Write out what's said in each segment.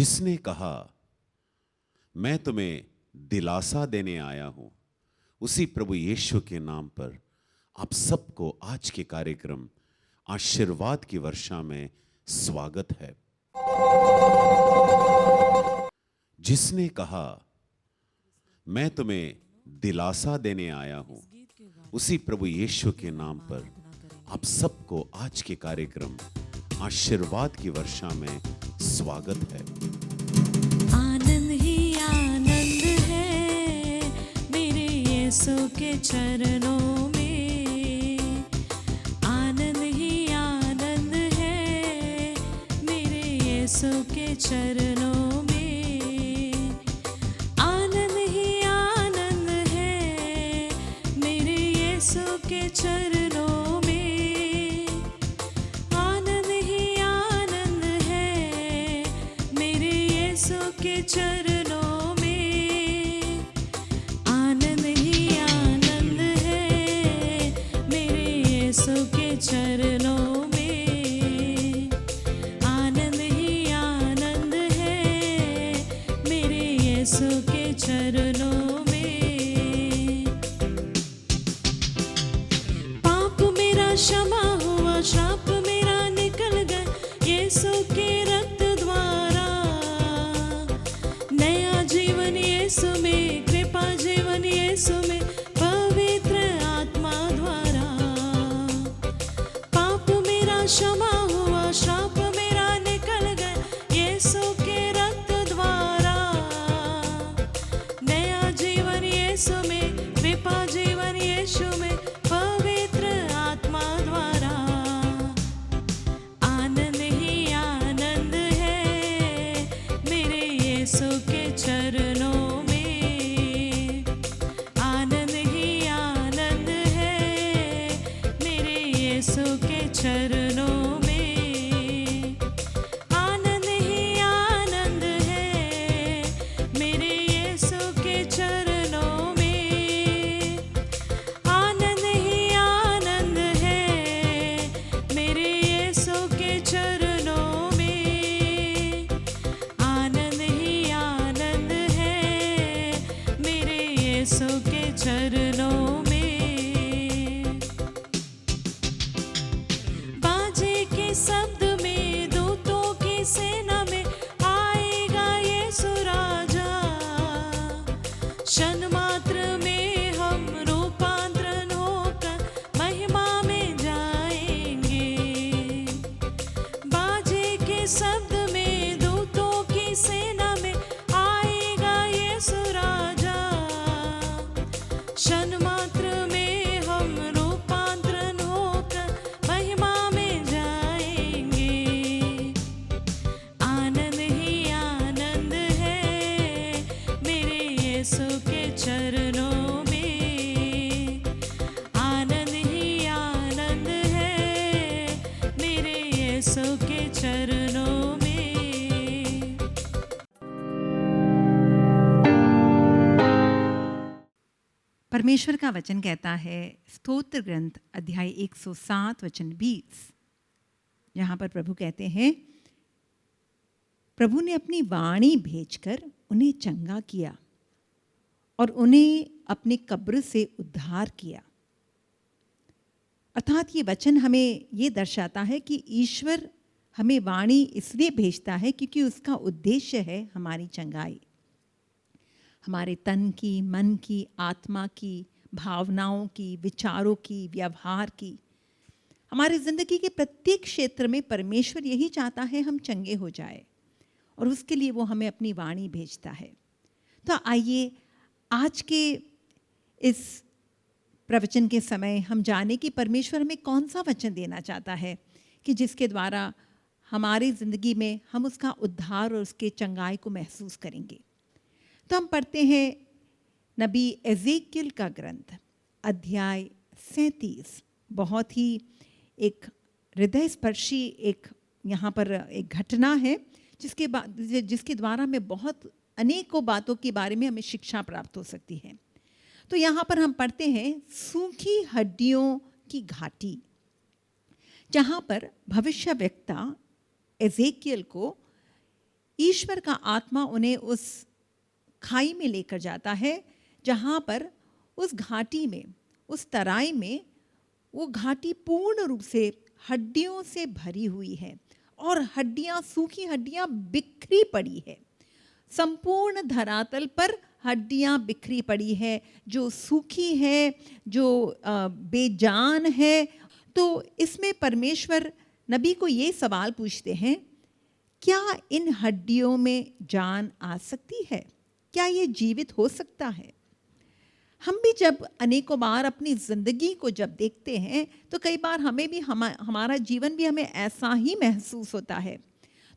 जिसने कहा मैं तुम्हें दिलासा देने आया हूं, उसी प्रभु यीशु के नाम पर आप सबको आज के कार्यक्रम आशीर्वाद की वर्षा में स्वागत है। जिसने कहा मैं तुम्हें दिलासा देने आया हूं, उसी प्रभु यीशु के नाम पर आप सबको आज के कार्यक्रम आशीर्वाद की वर्षा में स्वागत है। आनंद ही आनंद है मेरे यीशु के चरणों में। आनंद ही आनंद है मेरे यीशु के चरणों में। आनंद ही आनंद है मेरे यीशु के चरणों में। आनंद ही आनंद है मेरे यीशु के चरणों में। आनंद ही आनंद है मेरे यीशु के चरणों में। आनंद ही आनंद है मेरे यीशु के चरणों में। पाप मेरा क्षमा हुआ, श्राप मेरा निकल गया यीशु के रक्त द्वारा। नया जीवन यीशु में, कृपा जीवन यीशु में, पवित्र आत्मा द्वारा। पाप मेरा क्षमा हुआ, श्राप मेरा निकल गया यीशु के रक्त द्वारा। नया जीवन यीशु में, कृपा जीवन यीशु में, पवित्र आत्मा द्वारा। आनंद ही आनंद है मेरे यीशु के चरणों में। आनंद ही आनंद है मेरे यीशु के चरणों में। आनंद ही आनंद है मेरे यीशु के चरणों में। आनंद ही आनंद है मेरे यीशु के चरणों में। आनंद ही आनंद है मेरे यीशु के चरणों में। बाजे के शब्द में, दूतों की सेना में आएगा यीशु राजा। क्षण मात्र में हम रूपांतरण होकर महिमा में जाएंगे। बाजे के शब्द में, दूतों की सेना में आएगा यीशु राजा। क्षण मात्र में हम रूपांतरण होकर महिमा में जाएंगे। आनंद ही आनंद है मेरे यीशु के चरणों में। आनंद ही आनंद है मेरे यीशु के चरणों में। परमेश्वर का वचन कहता है, स्तोत्र ग्रंथ अध्याय 107 वचन 20, यहाँ पर प्रभु कहते हैं, प्रभु ने अपनी वाणी भेजकर उन्हें चंगा किया और उन्हें अपनी कब्र से उद्धार किया। अर्थात ये वचन हमें ये दर्शाता है कि ईश्वर हमें वाणी इसलिए भेजता है क्योंकि उसका उद्देश्य है हमारी चंगाई। हमारे तन की, मन की, आत्मा की, भावनाओं की, विचारों की, व्यवहार की, हमारी ज़िंदगी के प्रत्येक क्षेत्र में परमेश्वर यही चाहता है हम चंगे हो जाए, और उसके लिए वो हमें अपनी वाणी भेजता है। तो आइए आज के इस प्रवचन के समय हम जाने कि परमेश्वर हमें कौन सा वचन देना चाहता है कि जिसके द्वारा हमारी ज़िंदगी में हम उसका उद्धार और उसके चंगाई को महसूस करेंगे। तो हम पढ़ते हैं नबी एजेकियल का ग्रंथ अध्याय 37। बहुत ही एक हृदय स्पर्शी एक यहाँ पर एक घटना है जिसके द्वारा हमें बहुत अनेकों बातों के बारे में हमें शिक्षा प्राप्त हो सकती है। तो यहाँ पर हम पढ़ते हैं सूखी हड्डियों की घाटी, जहाँ पर भविष्यवक्ता एजेकियल को ईश्वर का आत्मा उन्हें उस खाई में लेकर जाता है जहाँ पर उस घाटी में, उस तराई में, वो घाटी पूर्ण रूप से हड्डियों से भरी हुई है और हड्डियाँ, सूखी हड्डियाँ बिखरी पड़ी है। संपूर्ण धरातल पर हड्डियाँ बिखरी पड़ी है, जो सूखी है, जो बेजान है। तो इसमें परमेश्वर नबी को ये सवाल पूछते हैं, क्या इन हड्डियों में जान आ सकती है? क्या ये जीवित हो सकता है? हम भी जब अनेकों बार अपनी ज़िंदगी को जब देखते हैं तो कई बार हमें भी हमारा जीवन भी हमें ऐसा ही महसूस होता है।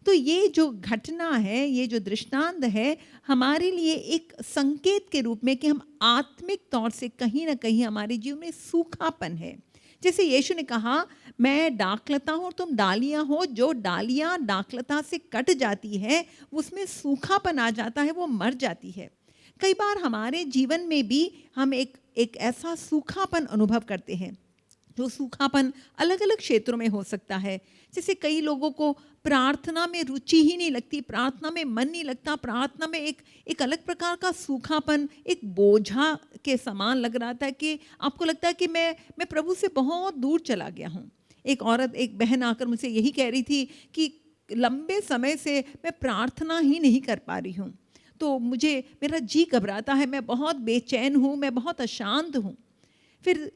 तो ये जो घटना है, ये जो दृष्टांत है, हमारे लिए एक संकेत के रूप में कि हम आत्मिक तौर से कहीं ना कहीं हमारे जीवन में सूखापन है। जैसे यीशु ने कहा, मैं दाखलता हूँ और तुम डालियाँ हो। जो डालियाँ दाखलता से कट जाती है, उसमें सूखापन आ जाता है, वो मर जाती है। कई बार हमारे जीवन में भी हम एक ऐसा सूखापन अनुभव करते हैं। जो सूखापन अलग अलग क्षेत्रों में हो सकता है। जैसे कई लोगों को प्रार्थना में रुचि ही नहीं लगती, प्रार्थना में मन नहीं लगता, प्रार्थना में एक अलग प्रकार का सूखापन, एक बोझा के समान लग रहा था कि आपको लगता है कि मैं प्रभु से बहुत दूर चला गया हूँ। एक बहन आकर मुझसे यही कह रही थी कि लंबे समय से मैं प्रार्थना ही नहीं कर पा रही हूँ, तो मेरा जी घबराता है, मैं बहुत बेचैन हूँ, मैं बहुत अशांत हूँ। फिर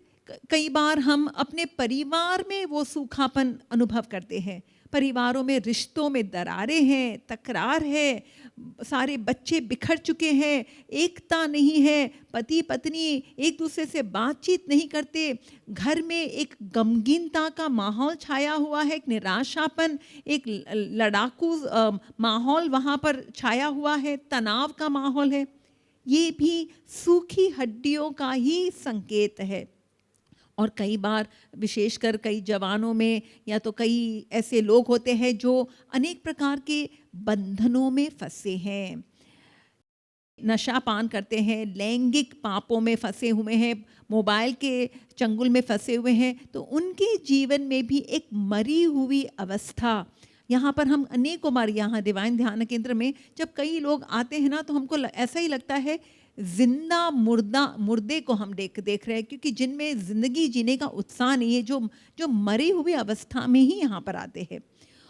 कई बार हम अपने परिवार में वो सूखापन अनुभव करते हैं। परिवारों में रिश्तों में दरारें हैं, तकरार है, सारे बच्चे बिखर चुके हैं, एकता नहीं है, पति पत्नी एक दूसरे से बातचीत नहीं करते, घर में एक गमगीनता का माहौल छाया हुआ है, एक निराशापन, एक लड़ाकू माहौल वहाँ पर छाया हुआ है, तनाव का माहौल है। ये भी सूखी हड्डियों का ही संकेत है। और कई बार विशेषकर कई जवानों में या तो कई ऐसे लोग होते हैं जो अनेक प्रकार के बंधनों में फंसे हैं, नशा पान करते हैं, लैंगिक पापों में फंसे हुए हैं, मोबाइल के चंगुल में फंसे हुए हैं। तो उनके जीवन में भी एक मरी हुई अवस्था, यहाँ पर हम अनेकों बार यहाँ डिवाइन ध्यान केंद्र में जब कई लोग आते हैं ना, तो हमको ऐसा ही लगता है जिंदा मुर्दे को हम देख रहे हैं, क्योंकि जिनमें ज़िंदगी जीने का उत्साह नहीं है, जो मरी हुई अवस्था में ही यहाँ पर आते हैं।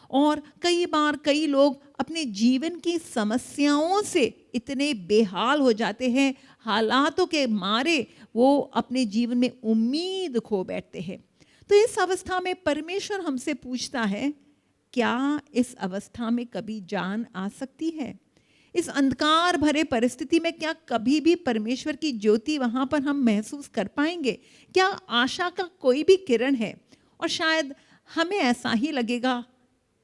और कई बार कई लोग अपने जीवन की समस्याओं से इतने बेहाल हो जाते हैं, हालातों के मारे वो अपने जीवन में उम्मीद खो बैठते हैं। तो इस अवस्था में परमेश्वर हमसे पूछता है, क्या इस अवस्था में कभी जान आ सकती है? इस अंधकार भरे परिस्थिति में क्या कभी भी परमेश्वर की ज्योति वहाँ पर हम महसूस कर पाएंगे? क्या आशा का कोई भी किरण है? और शायद हमें ऐसा ही लगेगा,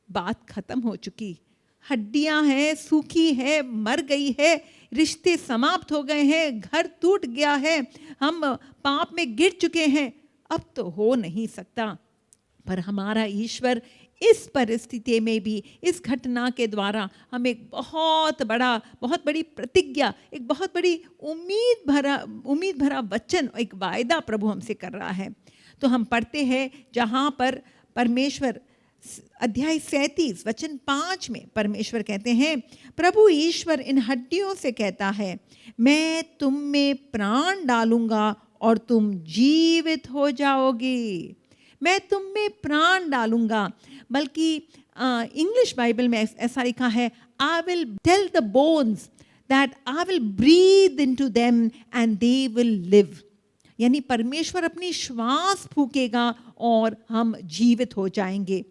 बात खत्म हो चुकी, हड्डियाँ हैं, सूखी है, मर गई है, रिश्ते समाप्त हो गए हैं, घर टूट गया है, हम पाप में गिर चुके हैं, अब तो हो नहीं सकता। पर हमारा ईश्वर इस परिस्थिति में भी, इस घटना के द्वारा हम एक बहुत बड़ी प्रतिज्ञा, एक बहुत बड़ी उम्मीद भरा वचन, एक वायदा प्रभु हमसे कर रहा है। तो हम पढ़ते हैं जहाँ पर परमेश्वर अध्याय 37 वचन 5 में परमेश्वर कहते हैं, प्रभु ईश्वर इन हड्डियों से कहता है, मैं तुम में प्राण डालूंगा और तुम जीवित हो जाओगी। मैं तुम में प्राण डालूंगा, बल्कि इंग्लिश बाइबल में ऐसा लिखा है, I will tell the bones that I will breathe into them and they will live. यानी परमेश्वर अपनी श्वास फूकेगा और हम जीवित हो जाएंगे।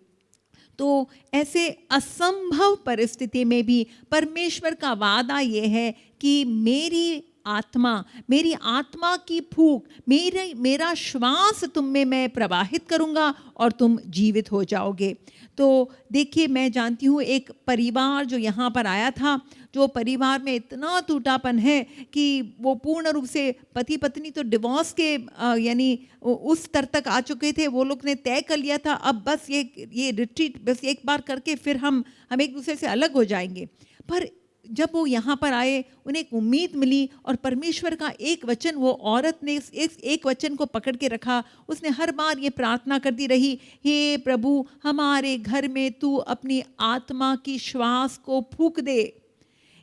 तो ऐसे असंभव परिस्थिति में भी परमेश्वर का वादा ये है कि मेरी आत्मा की फूक, मेरा श्वास तुम में मैं प्रवाहित करूँगा और तुम जीवित हो जाओगे। तो देखिए, मैं जानती हूँ एक परिवार जो यहाँ पर आया था, जो परिवार में इतना टूटापन है कि वो पूर्ण रूप से पति पत्नी तो डिवोर्स के यानी उस स्तर तक आ चुके थे। वो लोग ने तय कर लिया था, अब बस ये रिट्रीट बस एक बार करके फिर हम एक दूसरे से अलग हो जाएंगे। पर जब वो यहाँ पर आए उन्हें एक उम्मीद मिली और परमेश्वर का एक वचन, वो औरत ने एक वचन को पकड़ के रखा। उसने हर बार ये प्रार्थना करती रही, हे प्रभु हमारे घर में तू अपनी आत्मा की श्वास को फूंक दे।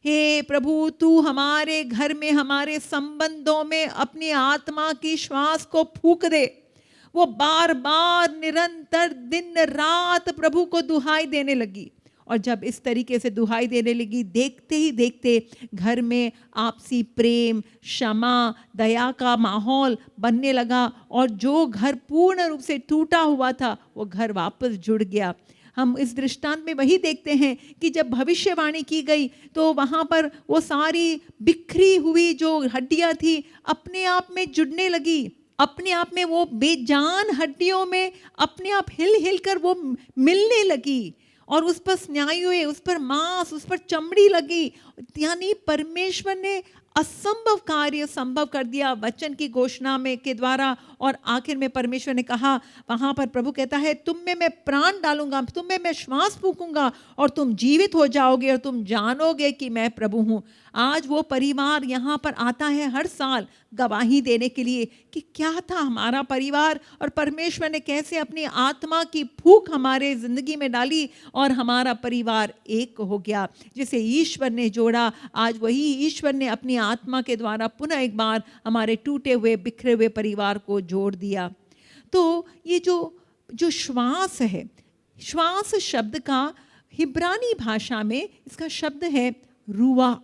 हे प्रभु तू हमारे घर में, हमारे संबंधों में अपनी आत्मा की श्वास को फूंक दे। वो बार बार निरंतर दिन रात प्रभु को दुहाई देने लगी। और जब इस तरीके से दुहाई देने लगी, देखते ही देखते घर में आपसी प्रेम, क्षमा, दया का माहौल बनने लगा। और जो घर पूर्ण रूप से टूटा हुआ था वो घर वापस जुड़ गया। हम इस दृष्टांत में वही देखते हैं कि जब भविष्यवाणी की गई तो वहाँ पर वो सारी बिखरी हुई जो हड्डियाँ थी अपने आप में जुड़ने लगी। अपने आप में वो बेजान हड्डियों में अपने आप हिल हिल कर वो मिलने लगी और उस पर स्नायु हुए, उस पर मांस, उस पर चमड़ी लगी। यानी परमेश्वर ने असंभव कार्य संभव कर दिया वचन की घोषणा में के द्वारा। और आखिर में परमेश्वर ने कहा, वहाँ पर प्रभु कहता है, तुम में मैं प्राण डालूंगा, तुम में मैं श्वास फूंकूंगा और तुम जीवित हो जाओगे और तुम जानोगे कि मैं प्रभु हूँ। आज वो परिवार यहाँ पर आता है हर साल गवाही देने के लिए कि क्या था हमारा परिवार और परमेश्वर ने कैसे अपनी आत्मा की फूंक हमारे जिंदगी में डाली और हमारा परिवार एक हो गया। जिसे ईश्वर ने जोड़ा, आज वही ईश्वर ने अपनी आत्मा के द्वारा पुनः एक बार हमारे टूटे हुए बिखरे हुए परिवार को जोड़ दिया। तो ये जो श्वास है, श्वास शब्द का हिब्रानी भाषा में इसका शब्द है रुआ।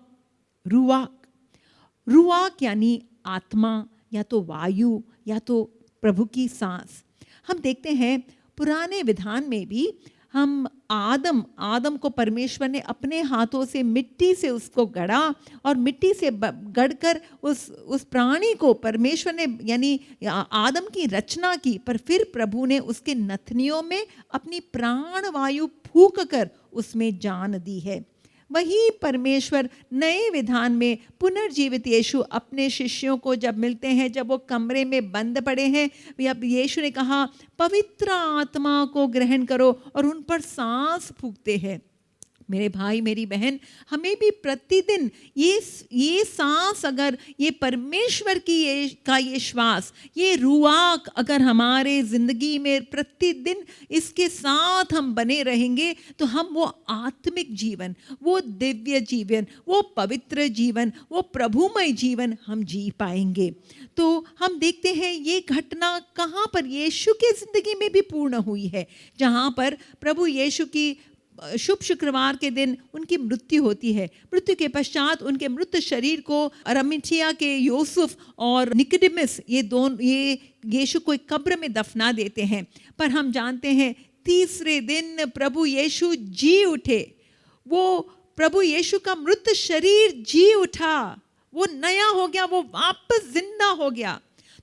रुआक यानी आत्मा या तो वायु या तो प्रभु की सांस। हम देखते हैं पुराने विधान में भी हम आदम को परमेश्वर ने अपने हाथों से मिट्टी से उसको गढ़ा और मिट्टी से गढ़कर उस प्राणी को परमेश्वर ने यानी आदम की रचना की। पर फिर प्रभु ने उसके नथनियों में अपनी प्राण वायु फूंक कर उसमें जान दी है। वही परमेश्वर नए विधान में पुनर्जीवित यीशु अपने शिष्यों को जब मिलते हैं, जब वो कमरे में बंद पड़े हैं, अब यीशु ने कहा पवित्र आत्मा को ग्रहण करो और उन पर सांस फूंकते हैं। मेरे भाई मेरी बहन, हमें भी प्रतिदिन ये सांस, अगर ये परमेश्वर की ये श्वास, ये रुआक अगर हमारे जिंदगी में प्रतिदिन इसके साथ हम बने रहेंगे तो हम वो आत्मिक जीवन, वो दिव्य जीवन, वो पवित्र जीवन, वो प्रभुमय जीवन हम जी पाएंगे। तो हम देखते हैं ये घटना कहाँ पर यीशु के जिंदगी में भी पूर्ण हुई है, जहाँ पर प्रभु यीशु की शुभ शुक्रवार के दिन उनकी मृत्यु होती है। मृत्यु के पश्चात उनके मृत शरीर को अरमिथिया के यूसुफ और निकोदेमुस ये यीशु को एक कब्र में दफना देते हैं। पर हम जानते हैं तीसरे दिन प्रभु यीशु जी उठे। वो प्रभु यीशु का मृत शरीर जी उठा, वो नया हो गया, वो वापस जिंदा हो गया।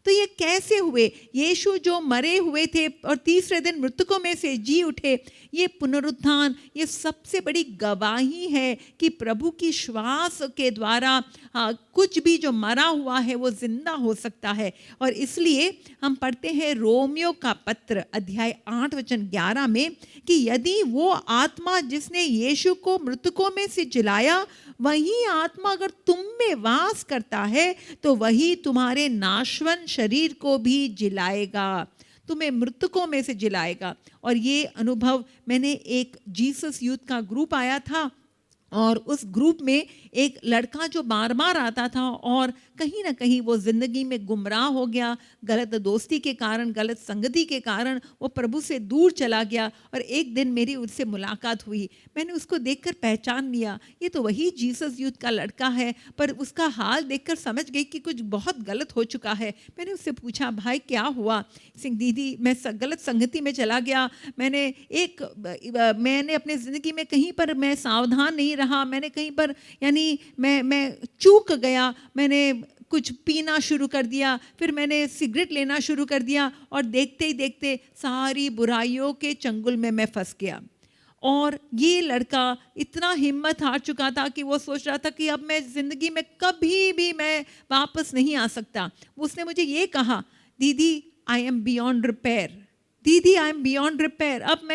तो ये कैसे हुए? यीशु जो मरे हुए थे और तीसरे दिन मृतकों में से जी उठे, ये पुनरुत्थान, ये सबसे बड़ी गवाही है कि प्रभु की श्वास के द्वारा कुछ भी जो मरा हुआ है वो जिंदा हो सकता है। और इसलिए हम पढ़ते हैं रोमियो का पत्र अध्याय 8 वचन 11 में कि यदि वो आत्मा जिसने यीशु को मृतकों में से जिलाया, वही आत्मा अगर तुम में वास करता है तो वही तुम्हारे नाशवान शरीर को भी जिलाएगा, तुम्हें मृतकों में से जिलाएगा। और ये अनुभव मैंने, एक जीसस यूथ का ग्रुप आया था और उस ग्रुप में एक लड़का जो बार बार आता था और कहीं ना कहीं वो ज़िंदगी में गुमराह हो गया, गलत दोस्ती के कारण, गलत संगति के कारण वो प्रभु से दूर चला गया। और एक दिन मेरी उससे मुलाकात हुई, मैंने उसको देखकर पहचान लिया, ये तो वही जीसस यूथ का लड़का है। पर उसका हाल देखकर समझ गई कि कुछ बहुत गलत हो चुका है। मैंने उससे पूछा, भाई क्या हुआ? सिंह दीदी, मैं गलत संगति में चला गया, मैंने अपने ज़िंदगी में कहीं पर मैं सावधान नहीं रहा, मैंने कहीं पर यानी मैं चूक गया, मैंने कुछ पीना शुरू कर दिया, फिर मैंने सिगरेट लेना शुरू कर दिया और देखते ही देखते सारी बुराइयों के चंगुल में मैं फंस गया। और ये लड़का इतना हिम्मत हार चुका था कि वो सोच रहा था कि अब मैं ज़िंदगी में कभी भी मैं वापस नहीं आ सकता। उसने मुझे ये कहा, दीदी आई एम बियॉन्ड रिपेयर, दीदी आई एम बियॉन्ड रिपेयर, अब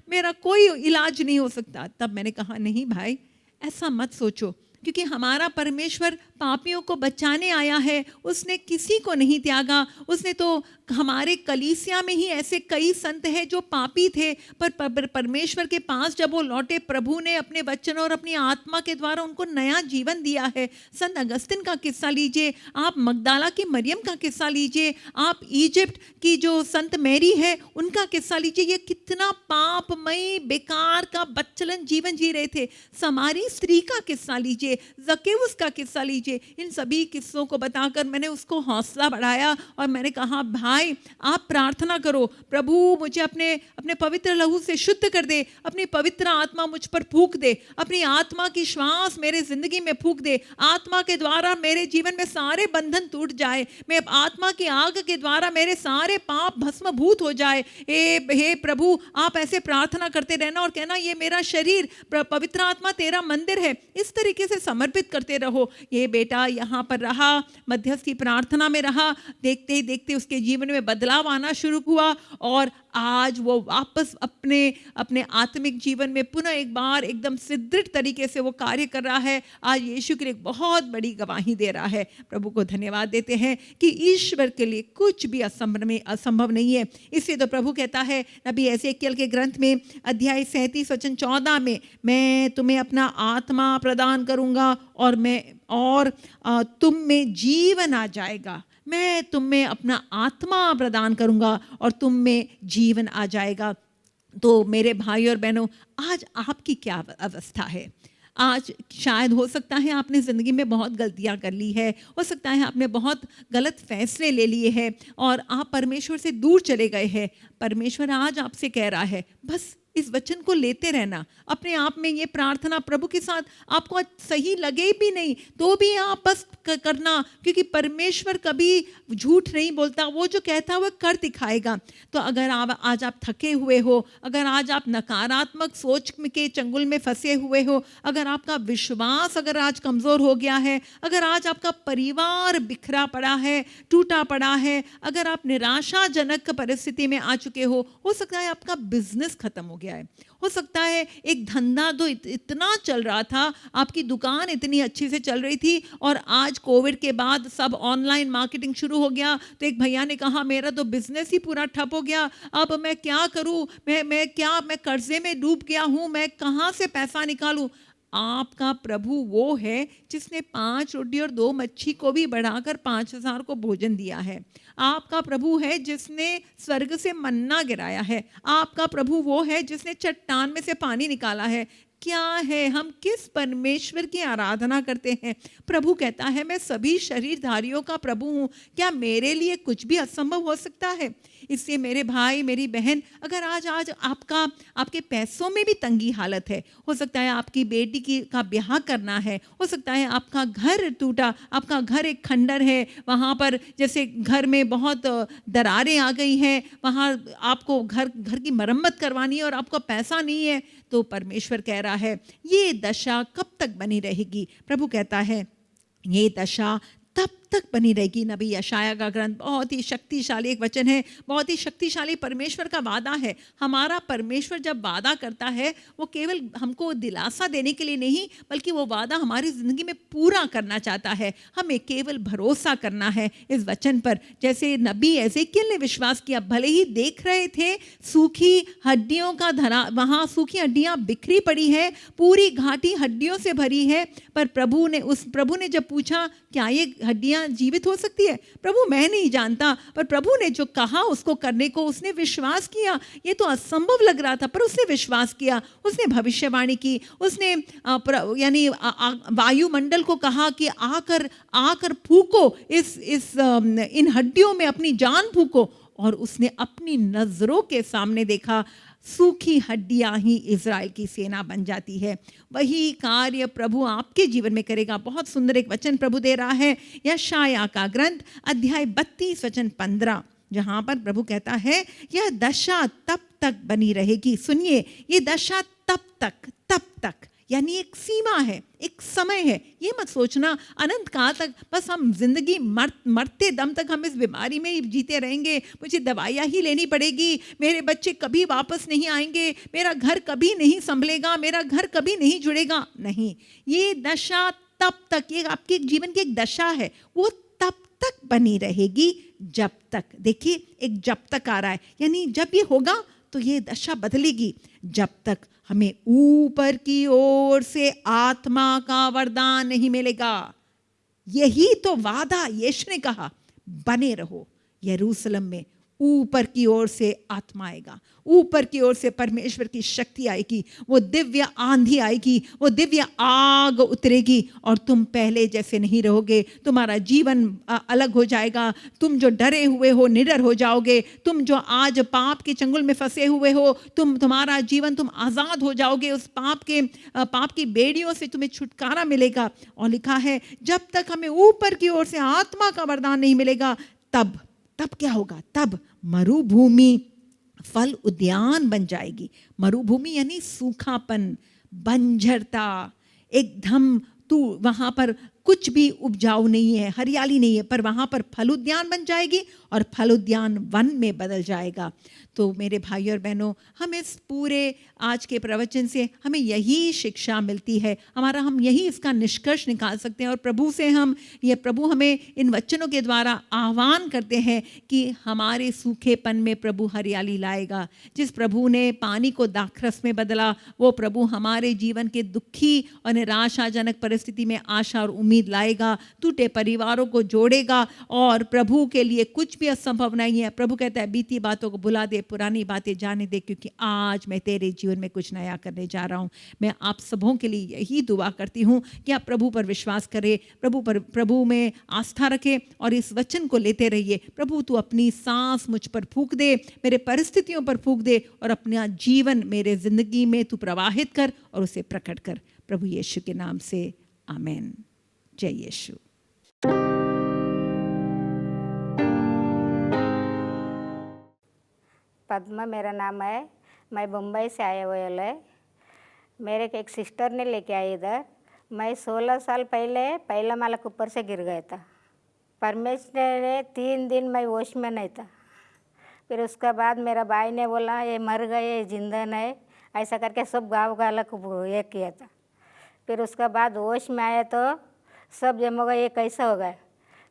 मेरा कोई इलाज नहीं हो सकता। तब मैंने कहा, नहीं भाई, ऐसा मत सोचो, क्योंकि हमारा परमेश्वर पापियों को बचाने आया है, उसने किसी को नहीं त्यागा। उसने तो हमारे कलीसिया में ही ऐसे कई संत हैं जो पापी थे, पर परमेश्वर के पास जब वो लौटे, प्रभु ने अपने वचन और अपनी आत्मा के द्वारा उनको नया जीवन दिया है। संत अगस्तिन का किस्सा लीजिए, आप मगदाला की मरियम का किस्सा लीजिए, आप इजिप्ट की जो संत मैरी है उनका किस्सा लीजिए। ये कितना पापमयी बेकार का बच्चलन जीवन जी रहे थे। समारी स्त्री का किस्सा लीजिए, जकेउस का किस्सा लीजिए। इन सभी किस्सों को बताकर मैंने उसको हौसला बढ़ाया और मैंने कहा, भाई आप प्रार्थना करो, प्रभु मुझे अपने अपने पवित्र लहू से शुद्ध कर दे, अपनी पवित्र आत्मा मुझ पर फूंक दे, अपनी आत्मा की श्वास मेरे जिंदगी में फूंक दे, आत्मा के द्वारा मेरे जीवन में सारे बंधन टूट जाए, मैं आत्मा की आग के द्वारा मेरे सारे पाप भस्मभूत हो जाए। हे प्रभु, आप ऐसे प्रार्थना करते रहना और कहना, ये मेरा शरीर पवित्र आत्मा तेरा मंदिर है। इस तरीके से समर्पित करते रहो। ये बेटा यहाँ पर रहा, मध्यस्थ की प्रार्थना में रहा, देखते ही देखते उसके जीवन में बदलाव आना शुरू हुआ और आज वो वापस अपने अपने आत्मिक जीवन में पुनः एक बार एकदम सुदृढ़ तरीके से वो कार्य कर रहा है। आज यीशु के लिए बहुत बड़ी गवाही दे रहा है। प्रभु को धन्यवाद देते हैं कि ईश्वर के लिए कुछ भी असंभव नहीं है। इसलिए तो प्रभु कहता है नबी एजेकियल के ग्रंथ में अध्याय 37 वचन 14 में, मैं तुम्हें अपना आत्मा प्रदान करूंगा और तुम में जीवन आ जाएगा। मैं तुम में अपना आत्मा प्रदान करूंगा और तुम में जीवन आ जाएगा। तो मेरे भाई और बहनों, आज आपकी क्या अवस्था है? आज शायद हो सकता है आपने ज़िंदगी में बहुत गलतियां कर ली है, हो सकता है आपने बहुत गलत फैसले ले लिए हैं और आप परमेश्वर से दूर चले गए हैं। परमेश्वर आज आपसे कह रहा है, बस इस वचन को लेते रहना, अपने आप में ये प्रार्थना प्रभु के साथ, आपको सही लगे भी नहीं तो भी आप बस करना, क्योंकि परमेश्वर कभी झूठ नहीं बोलता, वो जो कहता है वो कर दिखाएगा। तो अगर आज आप थके हुए हो, अगर आज आप नकारात्मक सोच के चंगुल में फंसे हुए हो, अगर आपका विश्वास अगर आज कमज़ोर हो गया है, अगर आज आपका परिवार बिखरा पड़ा है, टूटा पड़ा है, अगर आप निराशाजनक परिस्थिति में आ चुके हो सकता है आपका बिजनेस खत्म हो गया है, हो सकता है एक धंधा तो इतना चल रहा था, आपकी दुकान इतनी अच्छी से चल रही थी और आज कोविड के बाद सब ऑनलाइन मार्केटिंग शुरू हो गया। तो एक भैया ने कहा, मेरा तो बिजनेस ही पूरा ठप हो गया, अब मैं क्या करूं, मैं कर्जे में डूब गया हूं, मैं कहां से पैसा निकालूं। आपका प्रभु वो है जिसने 5 रोटी और 2 मच्छी को भी बढ़ाकर 5000 को भोजन दिया है। आपका प्रभु है जिसने स्वर्ग से मन्ना गिराया है। आपका प्रभु वो है जिसने चट्टान में से पानी निकाला है। क्या है, हम किस परमेश्वर की आराधना करते हैं? प्रभु कहता है, मैं सभी शरीरधारियों का प्रभु हूँ, क्या मेरे लिए कुछ भी असंभव हो सकता है? इसलिए मेरे भाई मेरी बहन, अगर आज आपके पैसों में भी तंगी हालत है, हो सकता है आपकी बेटी का ब्याह करना है, हो सकता है आपका घर टूटा, आपका घर एक खंडर है, वहाँ पर जैसे घर में बहुत दरारें आ गई हैं, वहाँ आपको घर की मरम्मत करवानी है और आपको पैसा नहीं है, तो परमेश्वर कह रहा है ये दशा कब तक बनी रहेगी? प्रभु कहता है ये दशा तब तक बनी रहेगी। नबी यशाया का ग्रंथ बहुत ही शक्तिशाली एक वचन है, बहुत ही शक्तिशाली परमेश्वर का वादा है। हमारा परमेश्वर जब वादा करता है वो केवल हमको दिलासा देने के लिए नहीं, बल्कि वो वादा हमारी ज़िंदगी में पूरा करना चाहता है। हमें केवल भरोसा करना है इस वचन पर। जैसे नबी एजेकियल ने विश्वास किया, भले ही देख रहे थे सूखी हड्डियों का धरा, वहाँ सूखी हड्डियाँ बिखरी पड़ी है, पूरी घाटी हड्डियों से भरी है, पर प्रभु ने जब पूछा क्या ये हड्डियाँ जीवित हो सकती है? प्रभु मैं नहीं जानता, पर प्रभु ने जो कहा उसको करने को उसने विश्वास किया। ये तो असंभव लग रहा था, पर उसने विश्वास किया, उसने भविष्यवाणी की, उसने यानी वायुमंडल को कहा कि आकर फूको इन हड्डियों में अपनी जान फूको, और उसने अपनी नजरों के सामने देखा सूखी हड्डियां ही इज़राइल की सेना बन जाती है। वही कार्य प्रभु आपके जीवन में करेगा। बहुत सुंदर एक वचन प्रभु दे रहा है, यशाया का ग्रंथ अध्याय 32 वचन 15, जहां पर प्रभु कहता है यह दशा तब तक बनी रहेगी। सुनिए, ये दशा तब तक यानी एक सीमा है, एक समय है। ये मत सोचना अनंत काल तक बस हम जिंदगी मरते दम तक हम इस बीमारी में ही जीते रहेंगे, मुझे दवाइयाँ ही लेनी पड़ेगी, मेरे बच्चे कभी वापस नहीं आएंगे, मेरा घर कभी नहीं संभलेगा, मेरा घर कभी नहीं जुड़ेगा। नहीं, ये दशा तब तक, ये आपके जीवन की एक दशा है, वो तब तक बनी रहेगी जब तक, देखिए एक जब तक आ रहा है, यानी जब ये होगा तो ये दशा बदलेगी, जब तक हमें ऊपर की ओर से आत्मा का वरदान नहीं मिलेगा। यही तो वादा यीशु ने कहा, बने रहो यरूशलेम में, ऊपर की ओर से आत्मा आएगा, ऊपर की ओर से परमेश्वर की शक्ति आएगी, वो दिव्य आंधी आएगी, वो दिव्य आग उतरेगी और तुम पहले जैसे नहीं रहोगे। तुम्हारा जीवन अलग हो जाएगा, तुम जो डरे हुए हो निडर हो जाओगे, तुम जो आज पाप के चंगुल में फंसे हुए हो, तुम्हारा जीवन, तुम आज़ाद हो जाओगे, उस पाप की बेड़ियों से तुम्हें छुटकारा मिलेगा। और लिखा है जब तक हमें ऊपर की ओर से आत्मा का वरदान नहीं मिलेगा, तब क्या होगा? तब मरुभूमि फल उद्यान बन जाएगी। मरुभूमि यानी सूखापन, बंजरता, एकदम तू वहां पर कुछ भी उपजाऊ नहीं है, हरियाली नहीं है, पर वहां पर फल उद्यान बन जाएगी और फल उद्यान वन में बदल जाएगा। तो मेरे भाई और बहनों, हम इस पूरे आज के प्रवचन से हमें यही शिक्षा मिलती है, हम यही इसका निष्कर्ष निकाल सकते हैं। और प्रभु हमें इन वचनों के द्वारा आह्वान करते हैं कि हमारे सूखेपन में प्रभु हरियाली लाएगा। जिस प्रभु ने पानी को दाखरस में बदला, वो प्रभु हमारे जीवन के दुखी और निराशाजनक परिस्थिति में आशा और उम्मीद लाएगा, टूटे परिवारों को जोड़ेगा और प्रभु के लिए कुछ भी असंभव नहीं है। प्रभु कहता है बीती बातों को भुला दे, पुरानी बातें जाने दे, क्योंकि आज मैं तेरे जीवन में कुछ नया करने जा रहा हूं। मैं आप सबों के लिए यही दुआ करती हूं कि आप प्रभु पर विश्वास करें, प्रभु में आस्था रखें और इस वचन को लेते रहिए। प्रभु तू अपनी सांस मुझ पर फूंक दे, मेरे परिस्थितियों पर फूंक दे और अपना जीवन मेरे जिंदगी में तू प्रवाहित कर और उसे प्रकट कर। प्रभु यीशु के नाम से आमीन। जय यीशु। पद्मा मेरा नाम है, मैं मुंबई से आया हुआ है। मेरे एक सिस्टर ने लेके आई इधर। मैं 16 साल पहला माला के ऊपर से गिर गया था। परमेश्वर ने 3 दिन मैं होश में नहीं था। फिर उसके बाद मेरा भाई ने बोला ये मर गए, ये जिंदा नहीं, ऐसा करके सब गाँव वाला को ये किया था। फिर उसके बाद होश में आया तो सब जम गए, ये कैसा हो गया।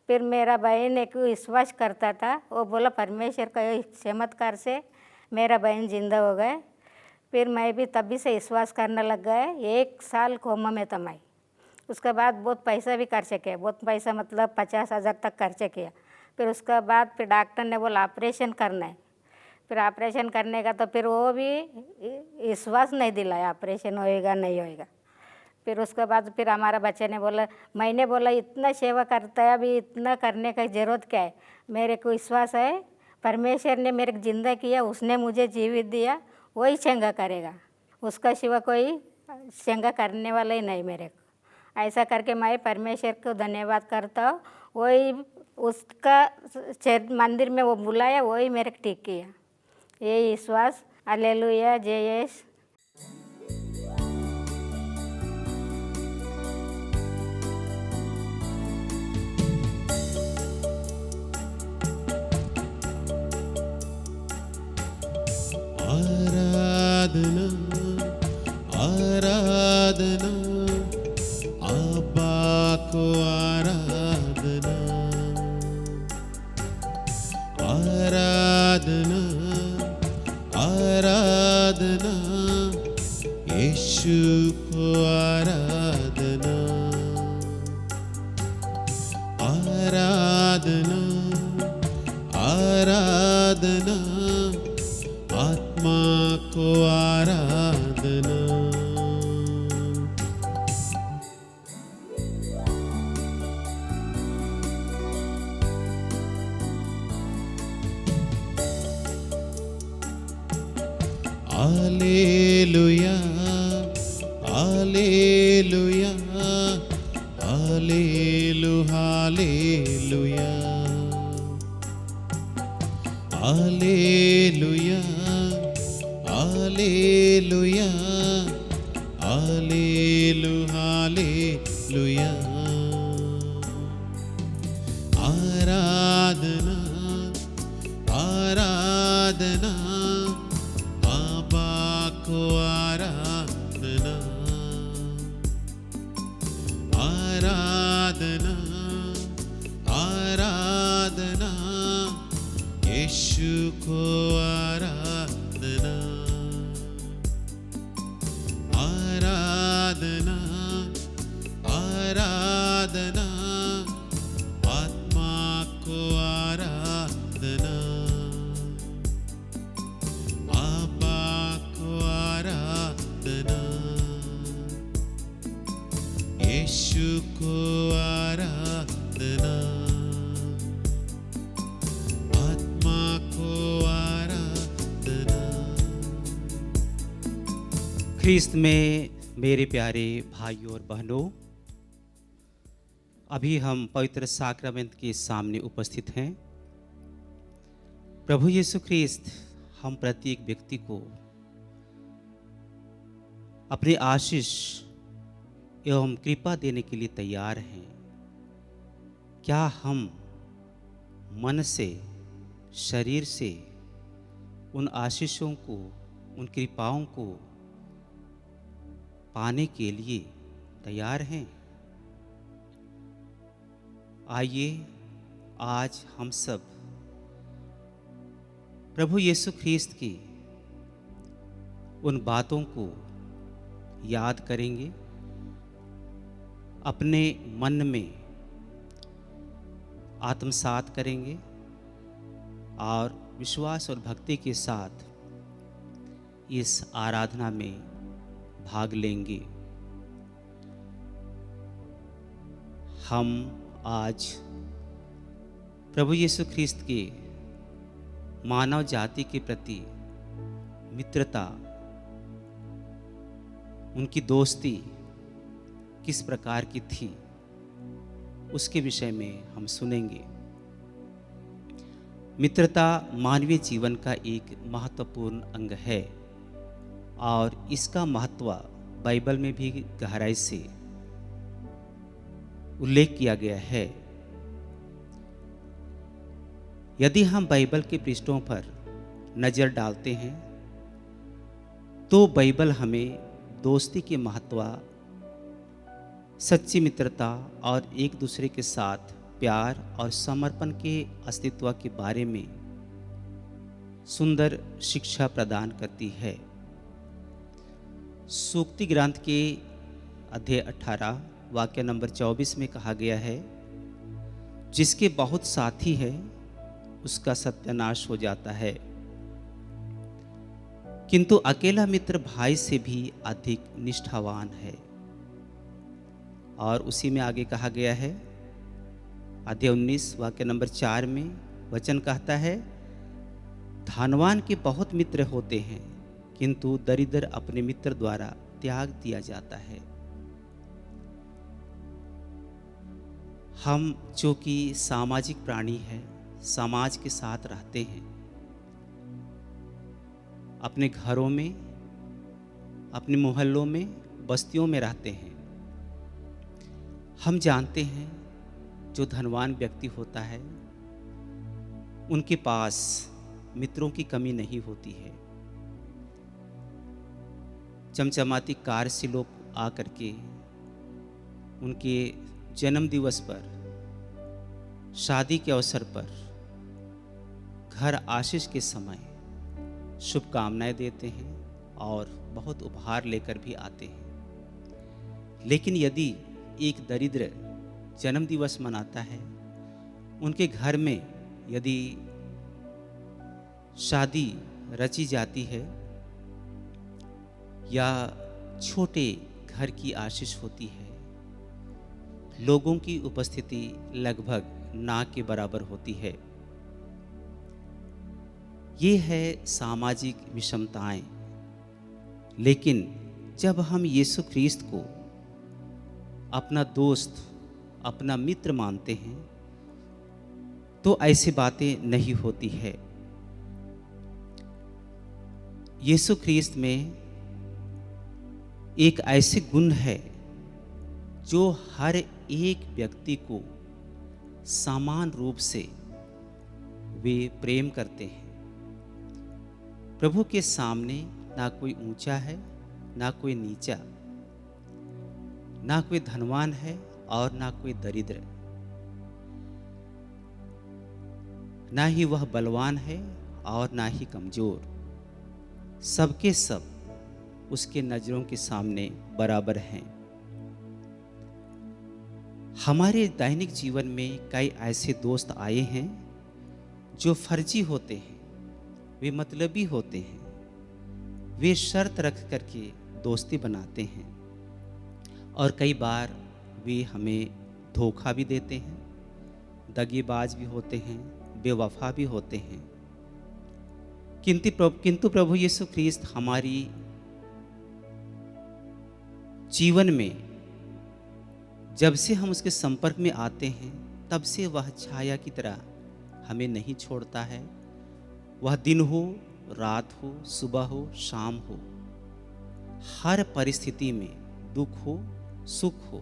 फिर मेरा बहन एक विश्वास करता था, वो बोला परमेश्वर का चमत्कार से मेरा बहन जिंदा हो गए। फिर मैं भी तभी से विश्वास करने लग गए। 1 साल कोमा में था मैं। उसके बाद बहुत पैसा भी खर्च किया, बहुत पैसा मतलब 50,000 तक खर्च किया। फिर उसके बाद फिर डॉक्टर ने बोला ऑपरेशन करना है। फिर ऑपरेशन करने का तो फिर वो भी विश्वास नहीं दिलाया ऑपरेशन होएगा नहीं होएगा। फिर उसके बाद फिर हमारा बच्चे ने बोला, मैंने बोला इतना सेवा करता है, अभी इतना करने का ज़रूरत क्या है। मेरे को विश्वास है परमेश्वर ने मेरे को जिंदा किया, उसने मुझे जीवित दिया, वही चंगा करेगा, उसका सिवा कोई चंगा करने वाला ही नहीं मेरे को। ऐसा करके मैं परमेश्वर को धन्यवाद करता हूँ। वही उसका मंदिर में वो बुलाया, वही मेरे को ठीक किया। यही विश्वास। हालेलुया, जय यीशु। आराधना आराधना अब्बा को आराधना आराधना आराधना यीशु को आराधना आराधना आराधना आत्मा को आराधना। Alleluia, Alleluia, Alleluia, Alleluia, Alleluia, Alleluia, Alleluia, आराधना आराधना आबा को आराधना आराधना आराधना यीशु को आराधना आराधना आराधना आत्मा को आराधना आबा को आराधना यीशु को आराधना आत्मा को आराधना। ख्रीस्त में मेरे प्यारे भाइयों और बहनों, अभी हम पवित्र साक्रामेंट के सामने उपस्थित हैं। प्रभु यीशु ख्रीस्त हम प्रत्येक व्यक्ति को अपनी आशीष एवं कृपा देने के लिए तैयार हैं। क्या हम मन से, शरीर से उन आशीषों को, उन कृपाओं को पाने के लिए तैयार हैं? आइए आज हम सब प्रभु यीशु ख्रीस्त की उन बातों को याद करेंगे, अपने मन में आत्मसात करेंगे और विश्वास और भक्ति के साथ इस आराधना में भाग लेंगे। हम आज प्रभु यीशु ख्रीस्त के मानव जाति के प्रति मित्रता, उनकी दोस्ती किस प्रकार की थी, उसके विषय में हम सुनेंगे। मित्रता मानवीय जीवन का एक महत्वपूर्ण अंग है और इसका महत्व बाइबल में भी गहराई से उल्लेख किया गया है। यदि हम बाइबल के पृष्ठों पर नज़र डालते हैं तो बाइबल हमें दोस्ती के महत्व, सच्ची मित्रता और एक दूसरे के साथ प्यार और समर्पण के अस्तित्व के बारे में सुंदर शिक्षा प्रदान करती है। सूक्ति ग्रंथ के अध्याय 18 वाक्य नंबर 24 में कहा गया है, जिसके बहुत साथी है उसका सत्यानाश हो जाता है, किंतु अकेला मित्र भाई से भी अधिक निष्ठावान है। और उसी में आगे कहा गया है, अध्याय 19 वाक्य नंबर 4 में वचन कहता है, धनवान के बहुत मित्र होते हैं किंतु दरिद्र अपने मित्र द्वारा त्याग दिया जाता है। हम जो कि सामाजिक प्राणी हैं, समाज के साथ रहते हैं, अपने घरों में, अपने मोहल्लों में, बस्तियों में रहते हैं। हम जानते हैं जो धनवान व्यक्ति होता है उनके पास मित्रों की कमी नहीं होती है। चमचमाती कार से लोग आकर के उनके जन्म दिवस पर, शादी के अवसर पर, घर आशीष के समय शुभकामनाएं देते हैं और बहुत उपहार लेकर भी आते हैं। लेकिन यदि एक दरिद्र जन्म दिवस मनाता है, उनके घर में यदि शादी रची जाती है या छोटे घर की आशीष होती है, लोगों की उपस्थिति लगभग ना के बराबर होती है। ये है सामाजिक विषमताएं। लेकिन जब हम यीशु ख्रीस्त को अपना दोस्त, अपना मित्र मानते हैं तो ऐसी बातें नहीं होती है। यीशु ख्रीस्त में एक ऐसे गुण है जो हर एक व्यक्ति को समान रूप से वे प्रेम करते हैं। प्रभु के सामने ना कोई ऊंचा है, ना कोई नीचा, ना कोई धनवान है, और ना कोई दरिद्र, ना ही वह बलवान है और ना ही कमजोर, सबके सब उसके नजरों के सामने बराबर हैं। हमारे दैनिक जीवन में कई ऐसे दोस्त आए हैं जो फर्जी होते हैं, वे मतलबी होते हैं, वे शर्त रख करके दोस्ती बनाते हैं और कई बार वे हमें धोखा भी देते हैं, दगेबाज भी होते हैं, बेवफा भी होते हैं। किंतु प्रभु यीशु ख्रीस्त हमारी जीवन में जब से हम उसके संपर्क में आते हैं तब से वह छाया की तरह हमें नहीं छोड़ता है। वह दिन हो, रात हो, सुबह हो, शाम हो, हर परिस्थिति में दुख हो, सुख हो,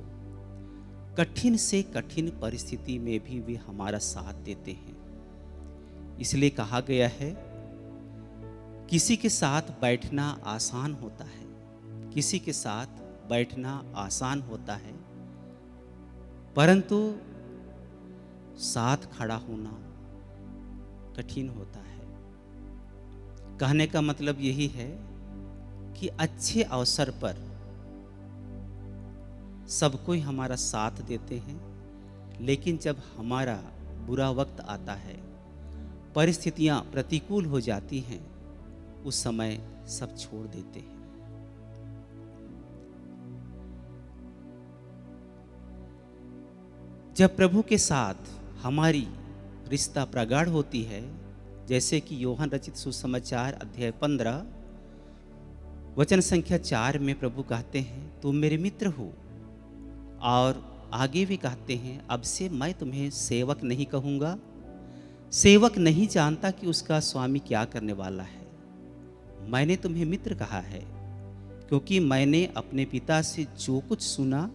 कठिन से कठिन परिस्थिति में भी वे हमारा साथ देते हैं। इसलिए कहा गया है, किसी के साथ बैठना आसान होता है, किसी के साथ बैठना आसान होता है, परंतु साथ खड़ा होना कठिन होता है। कहने का मतलब यही है कि अच्छे अवसर पर सब कोई हमारा साथ देते हैं, लेकिन जब हमारा बुरा वक्त आता है, परिस्थितियां प्रतिकूल हो जाती हैं, उस समय सब छोड़ देते हैं। जब प्रभु के साथ हमारी रिश्ता प्रगाढ़ होती है, जैसे कि यूहन्ना रचित सुसमाचार अध्याय 15 वचन संख्या 4 में प्रभु कहते हैं, तुम मेरे मित्र हो। और आगे भी कहते हैं, अब से मैं तुम्हें सेवक नहीं कहूँगा, सेवक नहीं जानता कि उसका स्वामी क्या करने वाला है, मैंने तुम्हें मित्र कहा है, क्योंकि मैंने अपने पिता से जो कुछ सुना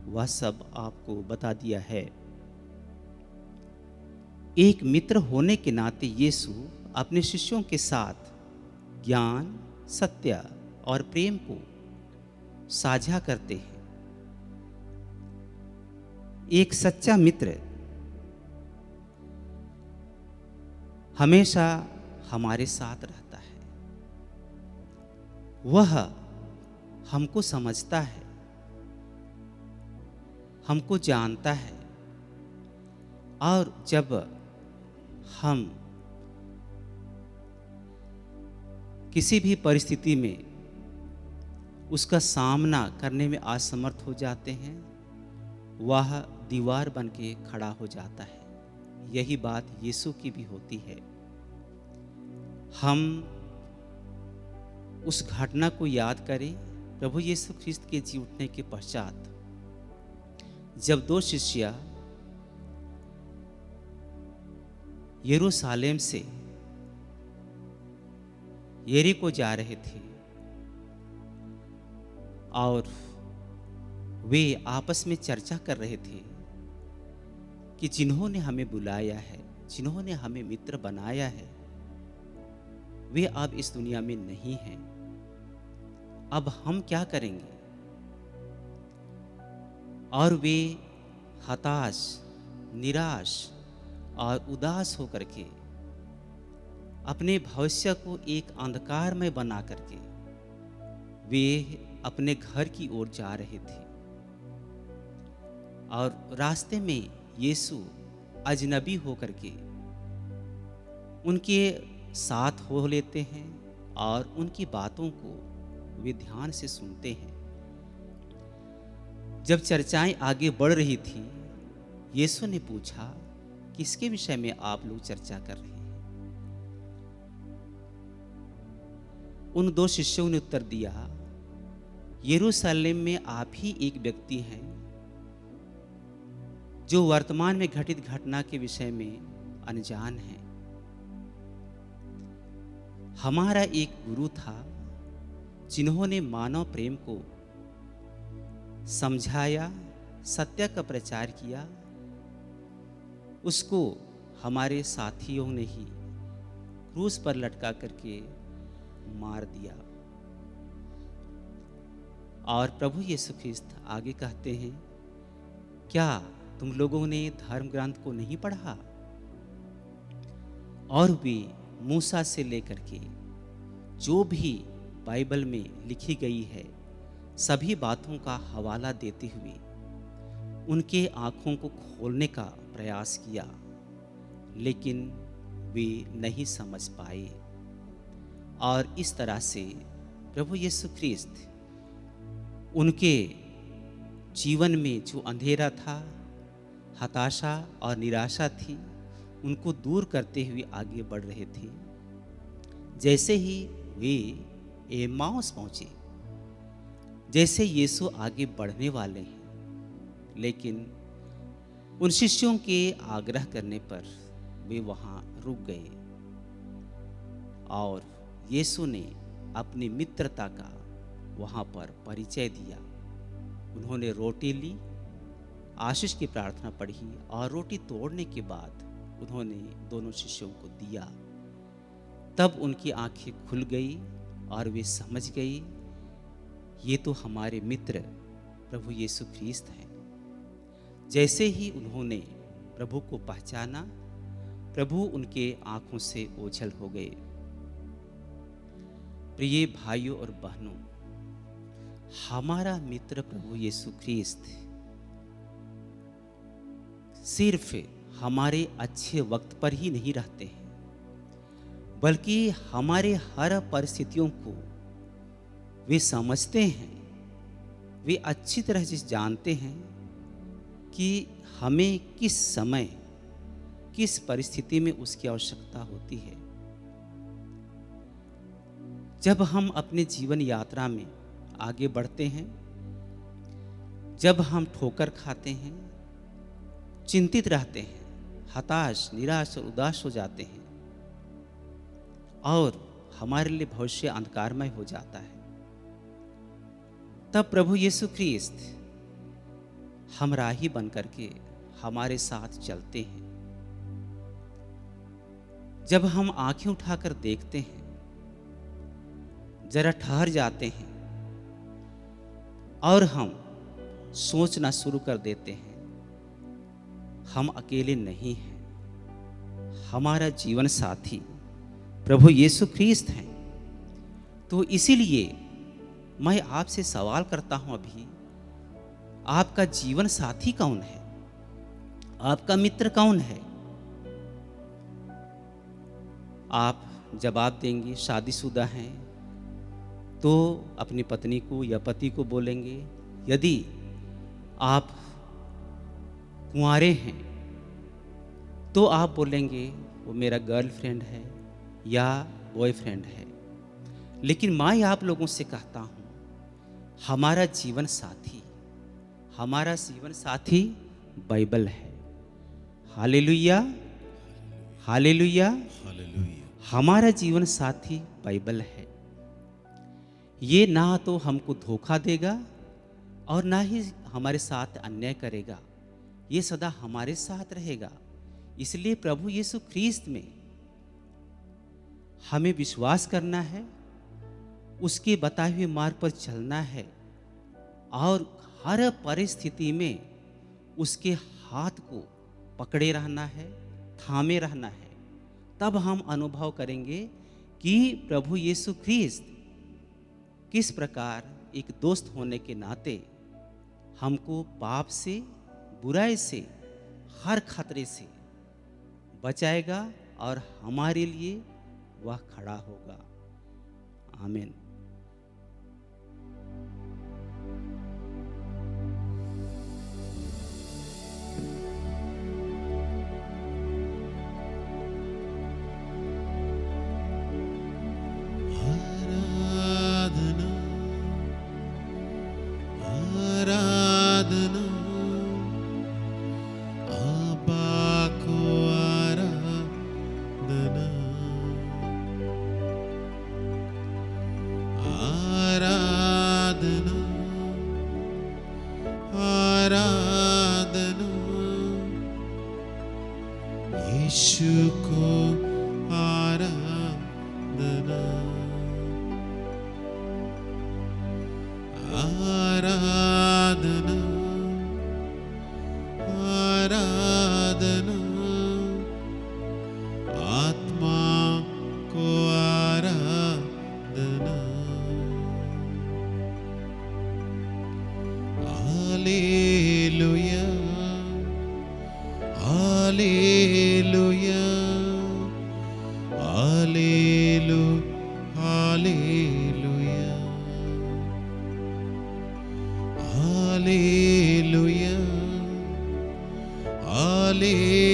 वह सब आपको बता दिया है। एक मित्र होने के नाते यीशु अपने शिष्यों के साथ ज्ञान, सत्य और प्रेम को साझा करते हैं। एक सच्चा मित्र हमेशा हमारे साथ रहता है, वह हमको समझता है, हमको जानता है, और जब हम किसी भी परिस्थिति में उसका सामना करने में असमर्थ हो जाते हैं, वह दीवार बन के खड़ा हो जाता है। यही बात यीशु की भी होती है। हम उस घटना को याद करें, प्रभु यीशु ख्रीस्त के जी उठने के पश्चात जब 2 शिष्य यरूशलेम से यरीको जा रहे थे और वे आपस में चर्चा कर रहे थे कि जिन्होंने हमें बुलाया है, जिन्होंने हमें मित्र बनाया है, वे अब इस दुनिया में नहीं हैं, अब हम क्या करेंगे? और वे हताश, निराश और उदास होकर के अपने भविष्य को एक अंधकार में बना करके वे अपने घर की ओर जा रहे थे। और रास्ते में यीशु अजनबी होकर के उनके साथ हो लेते हैं और उनकी बातों को वे ध्यान से सुनते हैं। जब चर्चाएं आगे बढ़ रही थी, यीशु ने पूछा, किसके विषय में आप लोग चर्चा कर रहे हैं? उन 2 शिष्यों ने उत्तर दिया, यरूशलेम में आप ही एक व्यक्ति हैं जो वर्तमान में घटित घटना के विषय में अनजान है। हमारा एक गुरु था जिन्होंने मानव प्रेम को समझाया, सत्य का प्रचार किया, उसको हमारे साथियों ने ही क्रूस पर लटका करके मार दिया। और प्रभु यीशु ख्रीस्त आगे कहते हैं क्या तुम लोगों ने धर्म ग्रंथ को नहीं पढ़ा? और वे मूसा से लेकर के जो भी बाइबल में लिखी गई है सभी बातों का हवाला देते हुए उनके आँखों को खोलने का प्रयास किया, लेकिन वे नहीं समझ पाए। और इस तरह से प्रभु यीशु ख्रीस्त उनके जीवन में जो अंधेरा था, हताशा और निराशा थी, उनको दूर करते हुए आगे बढ़ रहे थे। जैसे ही वे एमाउस पहुंचे, जैसे यीशु आगे बढ़ने वाले हैं, लेकिन उन शिष्यों के आग्रह करने पर वे वहाँ रुक गए और यीशु ने अपनी मित्रता का वहाँ पर परिचय दिया। उन्होंने रोटी ली, आशीष की प्रार्थना पढ़ी और रोटी तोड़ने के बाद उन्होंने दोनों शिष्यों को दिया। तब उनकी आंखें खुल गई और वे समझ गई, ये तो हमारे मित्र प्रभु यीशु ख्रीस्त हैं। जैसे ही उन्होंने प्रभु को पहचाना, प्रभु उनके आंखों से ओझल हो गए। प्रिय भाइयों और बहनों, हमारा मित्र प्रभु यीशु ख्रीस्त सिर्फ हमारे अच्छे वक्त पर ही नहीं रहते हैं, बल्कि हमारे हर परिस्थितियों को वे समझते हैं। वे अच्छी तरह से जानते हैं कि हमें किस समय किस परिस्थिति में उसकी आवश्यकता होती है। जब हम अपने जीवन यात्रा में आगे बढ़ते हैं, जब हम ठोकर खाते हैं, चिंतित रहते हैं, हताश, निराश और उदास हो जाते हैं और हमारे लिए भविष्य अंधकारमय हो जाता है, तब प्रभु यीशु ख्रीस्त हम राही बन करके हमारे साथ चलते हैं। जब हम आंखें उठाकर देखते हैं, जरा ठहर जाते हैं और हम सोचना शुरू कर देते हैं, हम अकेले नहीं हैं, हमारा जीवन साथी प्रभु यीशु ख्रीस्त हैं। तो इसीलिए मैं आपसे सवाल करता हूं, अभी आपका जीवन साथी कौन है? आपका मित्र कौन है? आप जवाब देंगे शादीशुदा हैं तो अपनी पत्नी को या पति को बोलेंगे। यदि आप कुंवारे हैं तो आप बोलेंगे वो मेरा गर्लफ्रेंड है या बॉयफ्रेंड है। लेकिन मैं आप लोगों से कहता हूँ, हमारा जीवन साथी बाइबल है। Hallelujah, hallelujah, hallelujah. हमारा जीवन साथी बाइबल है। ये ना तो हमको धोखा देगा और ना ही हमारे साथ अन्याय करेगा, ये सदा हमारे साथ रहेगा। इसलिए प्रभु यीशु ख्रीस्त में हमें विश्वास करना है, उसके बताए हुए मार्ग पर चलना है और हर परिस्थिति में उसके हाथ को पकड़े रहना है, थामे रहना है। तब हम अनुभव करेंगे कि प्रभु यीशु ख्रीस्त किस प्रकार एक दोस्त होने के नाते हमको पाप से, बुराई से, हर खतरे से बचाएगा और हमारे लिए वह खड़ा होगा। आमीन। आराधना, आराधना, आबा को आराधना, हालेलुया, हालेलुया,